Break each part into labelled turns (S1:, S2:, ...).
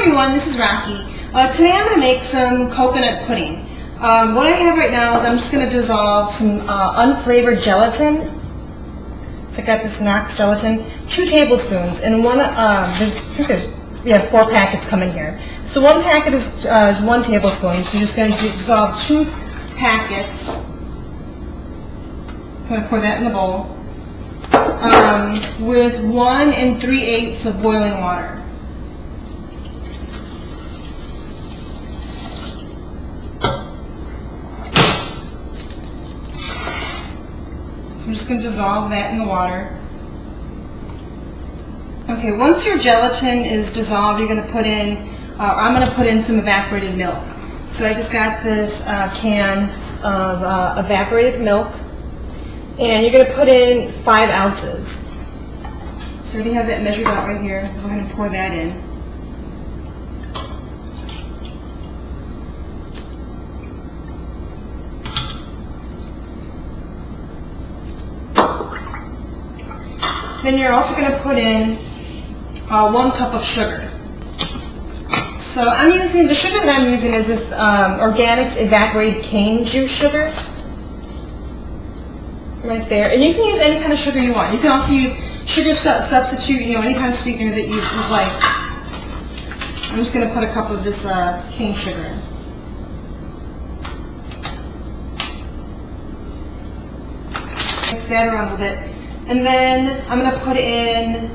S1: Hi everyone, this is Rocky. Today I'm going to make some coconut pudding. What I have right now is I'm just going to dissolve some unflavored gelatin. So I got this Knox gelatin, 2 tablespoons, and one. We have 4 packets coming here. So 1 packet is 1 tablespoon. So you're just going to dissolve 2 packets. So I'm going to pour that in the bowl with 1 3/8 of boiling water. I'm just going to dissolve that in the water. Okay, once your gelatin is dissolved, you're going to put in, I'm going to put in some evaporated milk. So I just got this can of evaporated milk, and you're going to put in 5 ounces. So I already have that measured out right here. Go ahead and pour that in. Then you're also going to put in 1 cup of sugar. So I'm using, the sugar that I'm using is this Organics evaporated cane juice sugar. Right there. And you can use any kind of sugar you want. You can also use sugar substitute, any kind of sweetener that you like. I'm just going to put a cup of this cane sugar in. Mix that around a little bit. And then I'm going to put in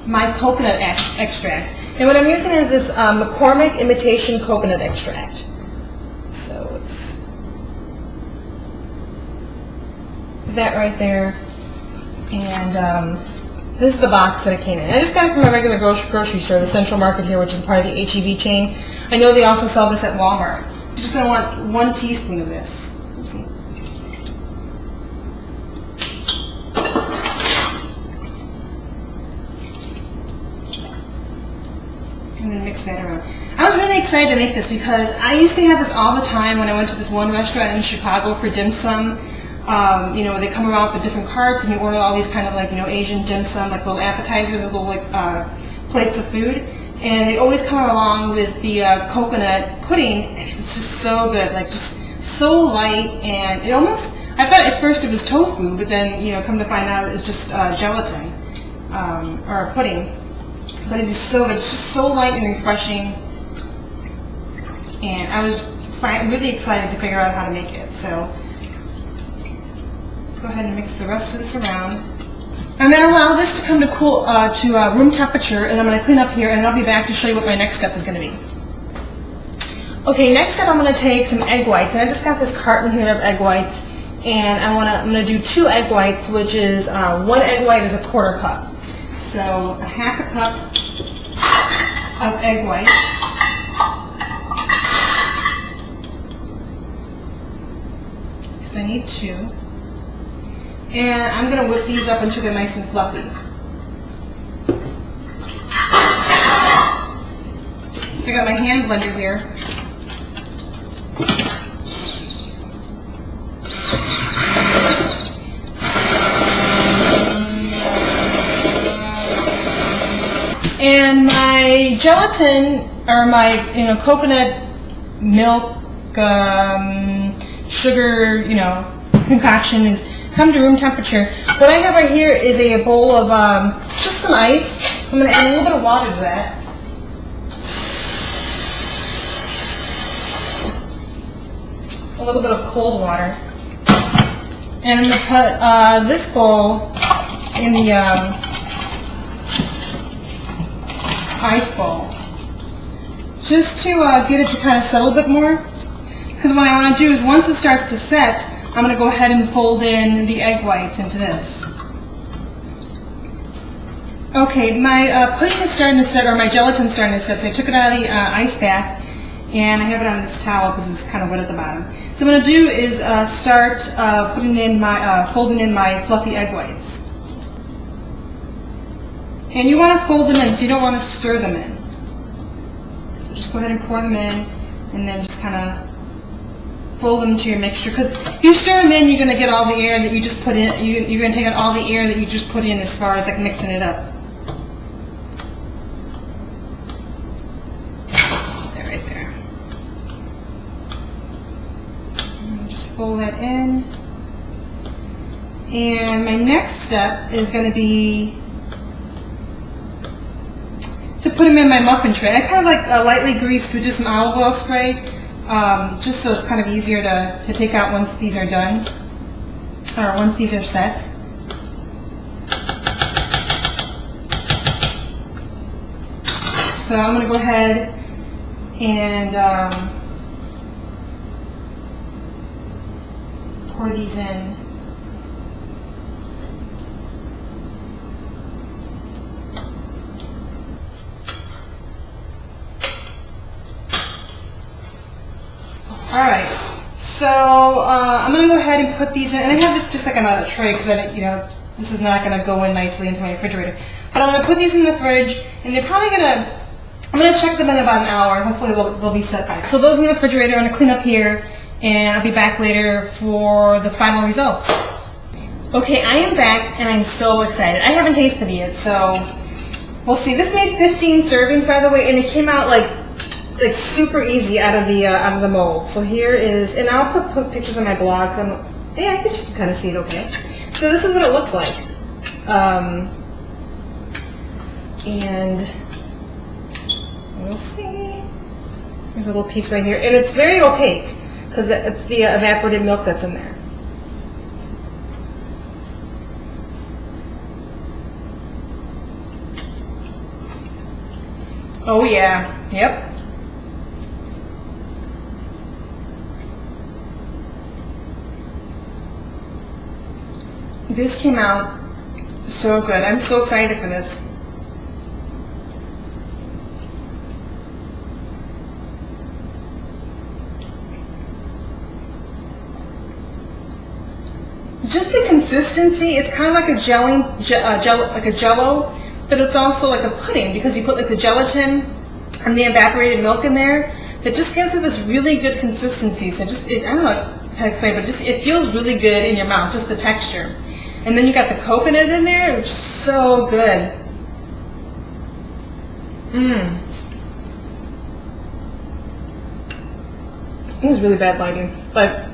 S1: my coconut extract. And what I'm using is this McCormick Imitation Coconut Extract. So it's that right there. And this is the box that it came in. I just got it from my regular grocery store, the Central Market here, which is part of the HEB chain. I know they also sell this at Walmart. You're just going to want 1 teaspoon of this. Oopsie. And then mix that around. I was really excited to make this because I used to have this all the time when I went to this one restaurant in Chicago for dim sum. They come around with the different carts and you order all these kind of Asian dim sum, like little appetizers or little plates of food. And they always come along with the coconut pudding, and it was just so good, just so light, and it almost, I thought at first it was tofu, but then, come to find out it was just gelatin, or pudding. But it is so good. It's just so light and refreshing, and I was really excited to figure out how to make it. So go ahead and mix the rest of this around. I'm going to allow this to come to room temperature, and I'm going to clean up here, and I'll be back to show you what my next step is going to be. Okay, next up I'm going to take some egg whites, and I just got this carton here of egg whites, and I'm going to do 2 egg whites, which is 1 egg white is a 1/4 cup. So a 1/2 cup of egg whites. Because I need 2. And I'm going to whip these up until they're nice and fluffy. So I got my hand blender here. And my gelatin, or my coconut milk, sugar, concoction is come to room temperature. What I have right here is a bowl of just some ice. I'm going to add a little bit of water to that. A little bit of cold water. And I'm going to put this bowl in the ice bowl, just to get it to kind of settle a bit more. Because what I want to do is once it starts to set, I'm going to go ahead and fold in the egg whites into this. Okay, my pudding is starting to set, or my gelatin is starting to set, so I took it out of the ice bath, and I have it on this towel because it was kind of wet at the bottom. So what I'm going to do is start folding in my fluffy egg whites. And you want to fold them in, so you don't want to stir them in. So just go ahead and pour them in, and then just kind of fold them into your mixture. Because if you stir them in, you're going to get all the air that you just put in. You're going to take out all the air that you just put in as far as mixing it up. just fold that in. And my next step is going to be to put them in my muffin tray. I kind of like lightly greased with just some olive oil spray, just so it's kind of easier to take out once these are done, or once these are set. So I'm going to go ahead and pour these in. Alright, so I'm going to go ahead and put these in, and I have this just like another tray because this is not going to go in nicely into my refrigerator. But I'm going to put these in the fridge, and they're probably going to, I'm going to check them in about an hour, and hopefully they'll be set by. So those in the refrigerator, I'm going to clean up here, and I'll be back later for the final results. Okay, I am back, and I'm so excited. I haven't tasted it yet, so we'll see. This made 15 servings, by the way, and it came out like super easy out of the mold. So here is, and I'll put pictures on my blog. Yeah, I guess you can kind of see it okay. So this is what it looks like. And we'll see. There's a little piece right here, and it's very opaque because it's the evaporated milk that's in there. Oh yeah, yep. This came out so good. I'm so excited for this. Just the consistency, it's kind of like a jello, but it's also like a pudding because you put like the gelatin and the evaporated milk in there. That just gives it this really good consistency. So I don't know how to explain, but it feels really good in your mouth, just the texture. And then you got the coconut in there, which is so good. This is really bad lighting, but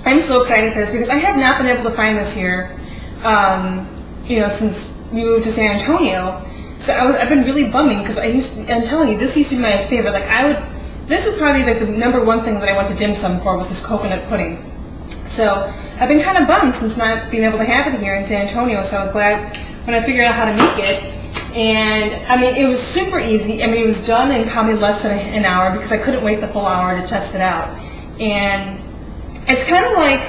S1: I'm so excited for this because I have not been able to find this here, since we moved to San Antonio. So I've been really bumming because I'm telling you, this used to be my favorite. This is probably like the #1 thing that I went to dim sum for was this coconut pudding. So I've been kind of bummed since not being able to have it here in San Antonio, so I was glad when I figured out how to make it. And I mean, it was super easy. I mean, it was done in probably less than an hour because I couldn't wait the full hour to test it out. And it's kind of like,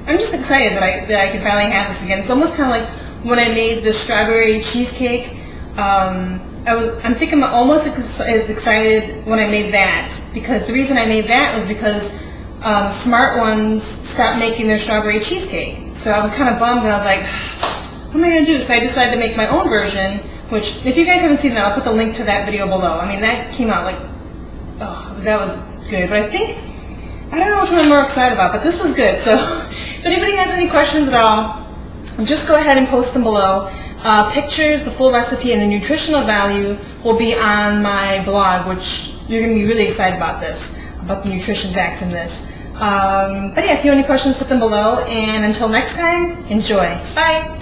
S1: I'm just excited that I can finally have this again. It's almost kind of like when I made the strawberry cheesecake. I'm thinking I'm almost as excited when I made that, because the reason I made that was because Smart Ones stopped making their strawberry cheesecake. So I was kind of bummed, and I was like, what am I going to do? So I decided to make my own version, which, if you guys haven't seen that, I'll put the link to that video below. I mean, that came out like, oh, that was good. But I don't know which one I'm more excited about, but this was good. So if anybody has any questions at all, just go ahead and post them below. Pictures, the full recipe, and the nutritional value will be on my blog, which you're going to be really excited about about the nutrition facts in this. But yeah, if you have any questions, put them below, and until next time, enjoy. Bye!